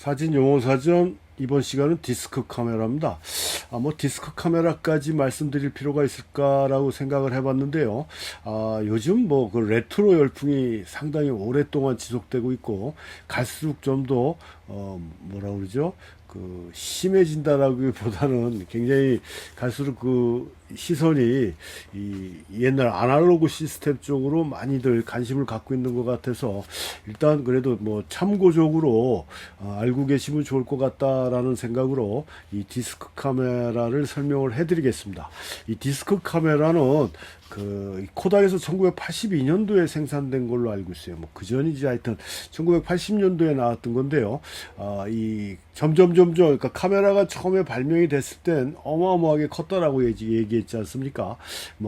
사진 용어사전 이번 시간은 디스크 카메라입니다. 디스크 카메라까지 말씀드릴 필요가 있을까라고 생각을 해봤는데요. 요즘 그 레트로 열풍이 상당히 오랫동안 지속되고 있고 갈수록 좀 더 뭐라 그러죠? 심해진다라기보다는 굉장히 갈수록 시선이 이 옛날 아날로그 시스템 쪽으로 많이들 관심을 갖고 있는 것 같아서 일단 그래도 참고적으로 알고 계시면 좋을 것 같다라는 생각으로 이 디스크 카메라를 설명을 해드리겠습니다. 이 디스크 카메라는 코닥에서 1982년도에 생산된 걸로 알고 있어요. 그 전이지 하여튼 1980년도에 나왔던 건데요. 점점 그러니까 카메라가 처음에 발명이 됐을 땐 어마어마하게 컸다라고 얘기했지 않습니까?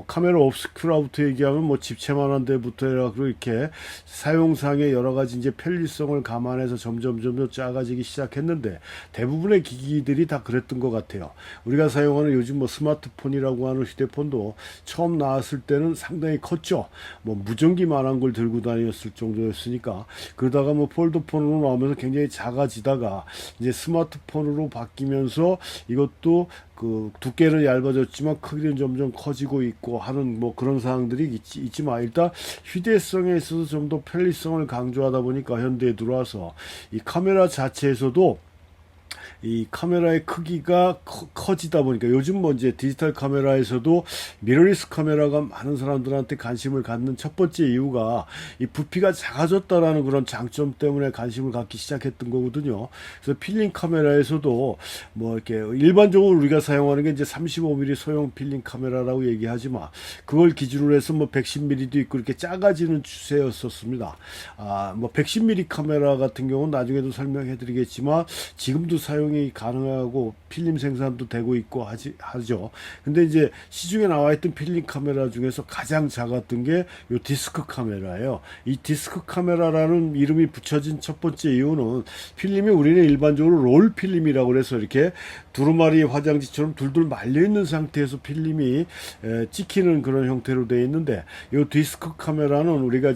카메라 옵스큐라부터 얘기하면 집채만한 데부터 해가지고 이렇게 사용상의 여러 가지 이제 편리성을 감안해서 점점 작아지기 시작했는데 대부분의 기기들이 다 그랬던 것 같아요. 우리가 사용하는 요즘 스마트폰이라고 하는 휴대폰도 처음 나왔을 때는 상당히 컸죠. 무전기만한 걸 들고 다녔을 정도였으니까. 그러다가 폴더폰으로 나오면서 굉장히 작아지다가 이제 스마트폰으로 바뀌면서 이것도 두께는 얇아졌지만 크기는 점점 커지고 있고 하는 그런 사항들이 있지만 일단 휴대성에 있어서 좀 더 편리성을 강조하다 보니까 현대에 들어와서 이 카메라 자체에서도 이 카메라의 크기가 커지다 보니까 요즘 이제 디지털 카메라에서도 미러리스 카메라가 많은 사람들한테 관심을 갖는 첫 번째 이유가 이 부피가 작아졌다라는 그런 장점 때문에 관심을 갖기 시작했던 거거든요. 그래서 필름 카메라에서도 이렇게 일반적으로 우리가 사용하는 게 이제 35mm 소형 필름 카메라라고 얘기하지만 그걸 기준으로 해서 110mm도 있고 이렇게 작아지는 추세였었습니다. 110mm 카메라 같은 경우는 나중에도 설명해 드리겠지만 지금도 사용이 가능하고 필름 생산도 되고 있고 하죠. 근데 이제 시중에 나와 있던 필름 카메라 중에서 가장 작았던 게 요 디스크 카메라예요. 이 디스크 카메라라는 이름이 붙여진 첫 번째 이유는 필름이 우리는 일반적으로 롤 필름이라고 그래서 이렇게 두루마리 화장지처럼 둘둘 말려 있는 상태에서 필름이 찍히는 그런 형태로 되어 있는데 요 디스크 카메라는 우리가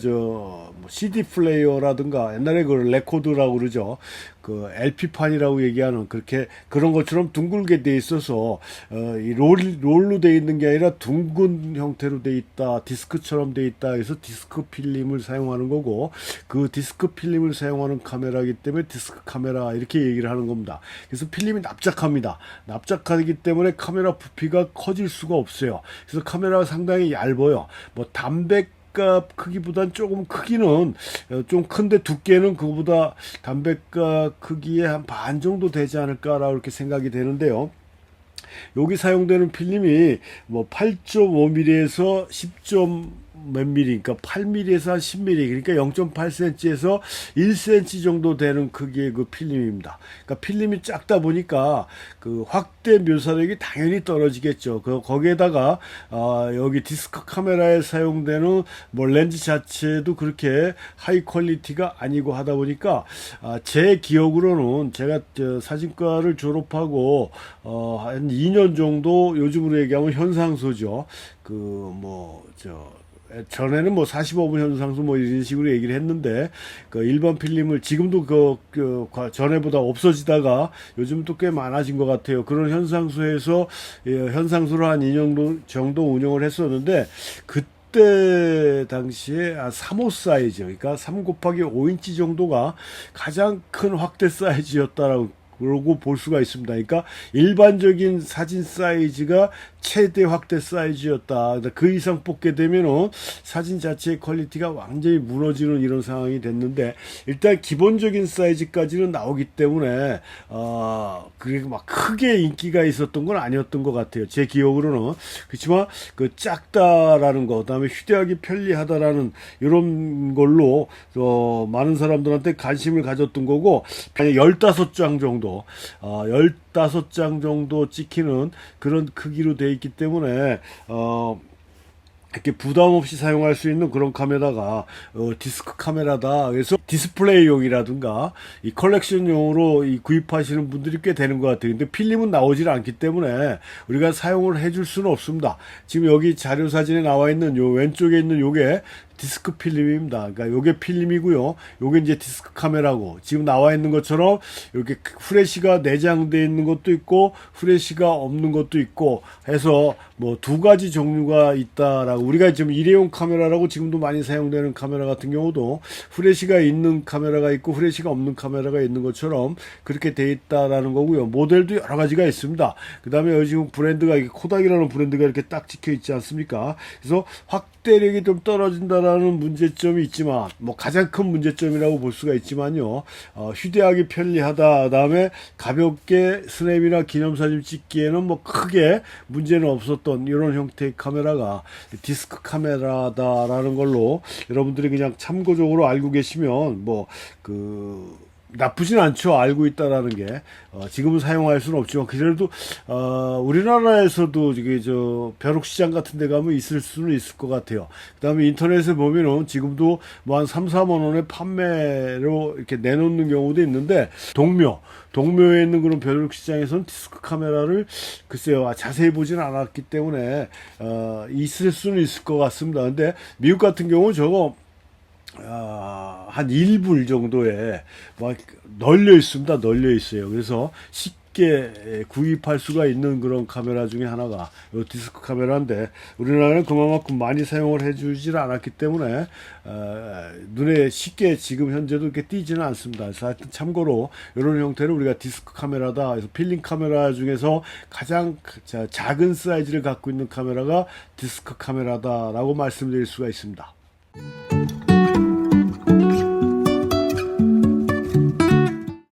CD 플레이어라든가 옛날에 레코드라고 그러죠. LP판이라고 얘기하는 그런 것처럼 둥글게 돼 있어서 이 롤로 돼 있는 게 아니라 둥근 형태로 돼 있다, 디스크처럼 돼 있다 해서 디스크 필름을 사용하는 거고 그 디스크 필름을 사용하는 카메라이기 때문에 디스크 카메라 이렇게 얘기를 하는 겁니다. 그래서 필름이 납작합니다. 납작하기 때문에 카메라 부피가 커질 수가 없어요. 그래서 카메라가 상당히 얇아요. 담백 크기보단 조금 크기는 좀 큰데 두께는 그거보다 담배갑 크기의 한 반 정도 되지 않을까라고 이렇게 생각이 되는데요. 여기 사용되는 필름이 8.5mm에서 10. 몇 미리, 그러니까 8mm에서 한 10mm, 그러니까 0.8cm에서 1cm 정도 되는 크기의 필름입니다. 그러니까 필름이 작다 보니까 확대 묘사력이 당연히 떨어지겠죠. 거기에다가 여기 디스크 카메라에 사용되는 렌즈 자체도 그렇게 하이 퀄리티가 아니고 하다 보니까 제 기억으로는 제가 사진과를 졸업하고 한 2년 정도 요즘으로 얘기하면 현상소죠. 전에는 45분 현상소 이런 식으로 얘기를 했는데 일반 필름을 지금도 전에보다 없어지다가 요즘 또 꽤 많아진 것 같아요. 그런 현상소에서 현상소를 한 2년 정도 운영을 했었는데 그때 당시에 3호 사이즈, 그러니까 3 곱하기 5인치 정도가 가장 큰 확대 사이즈였다라고 그러고 볼 수가 있습니다. 그러니까 일반적인 사진 사이즈가 최대 확대 사이즈였다. 그 이상 뽑게 되면은 사진 자체의 퀄리티가 완전히 무너지는 이런 상황이 됐는데 일단 기본적인 사이즈까지는 나오기 때문에 그게 크게 인기가 있었던 건 아니었던 것 같아요. 제 기억으로는. 그렇지만 작다라는 거, 그다음에 휴대하기 편리하다라는 이런 걸로 많은 사람들한테 관심을 가졌던 거고 15장 정도 15장 정도 찍히는 그런 크기로 되어 있기 때문에 이렇게 부담 없이 사용할 수 있는 그런 카메라가 디스크 카메라다. 그래서 디스플레이용이라든가 이 컬렉션용으로 구입하시는 분들이 꽤 되는 것 같아요. 근데 필름은 나오질 않기 때문에 우리가 사용을 해줄 수는 없습니다. 지금 여기 자료 사진에 나와 있는 요 왼쪽에 있는 요게 디스크 필름입니다. 그러니까 요게 필름이고요. 요게 이제 디스크 카메라고, 지금 나와 있는 것처럼 이렇게 후레쉬가 내장되어 있는 것도 있고 후레쉬가 없는 것도 있고 해서 뭐 두 가지 종류가 있다라고, 우리가 지금 일회용 카메라라고 지금도 많이 사용되는 카메라 같은 경우도 후레쉬가 있는 카메라가 있고 후레쉬가 없는 카메라가 있는 것처럼 그렇게 돼 있다라는 거고요. 모델도 여러 가지가 있습니다. 그 다음에 지금 브랜드가, 이게 코닥이라는 브랜드가 이렇게 딱 찍혀 있지 않습니까? 그래서 확대력이 좀 떨어진다라는 문제점이 있지만, 뭐 가장 큰 문제점이라고 볼 수가 있지만요, 휴대하기 편리하다, 그다음에 가볍게 스냅이나 기념사진 찍기에는 뭐 크게 문제는 없었던 이런 형태의 카메라가 디스크 카메라다라는 걸로 여러분들이 그냥 참고적으로 알고 계시면 뭐 나쁘진 않죠. 알고 있다라는 게. 지금은 사용할 수는 없지만, 그래도 우리나라에서도 이게 벼룩시장 같은 데 가면 있을 수는 있을 것 같아요. 그 다음에 인터넷에 보면은 지금도 뭐 한 3, 4만 원에 판매로 이렇게 내놓는 경우도 있는데, 동묘에 있는 그런 벼룩시장에서는 디스크 카메라를 글쎄요, 자세히 보진 않았기 때문에 있을 수는 있을 것 같습니다. 근데 미국 같은 경우 저거 한 1불 정도에 막 널려 있습니다. 널려 있어요. 그래서 쉽게 구입할 수가 있는 그런 카메라 중에 하나가 이 디스크 카메라인데, 우리나라는 그만큼 많이 사용을 해주질 않았기 때문에 눈에 쉽게 지금 현재도 이렇게 띄지는 않습니다. 그래서 하여튼 참고로 이런 형태를 우리가 디스크 카메라다, 그래서 필름 카메라 중에서 가장 작은 사이즈를 갖고 있는 카메라가 디스크 카메라다라고 말씀드릴 수가 있습니다.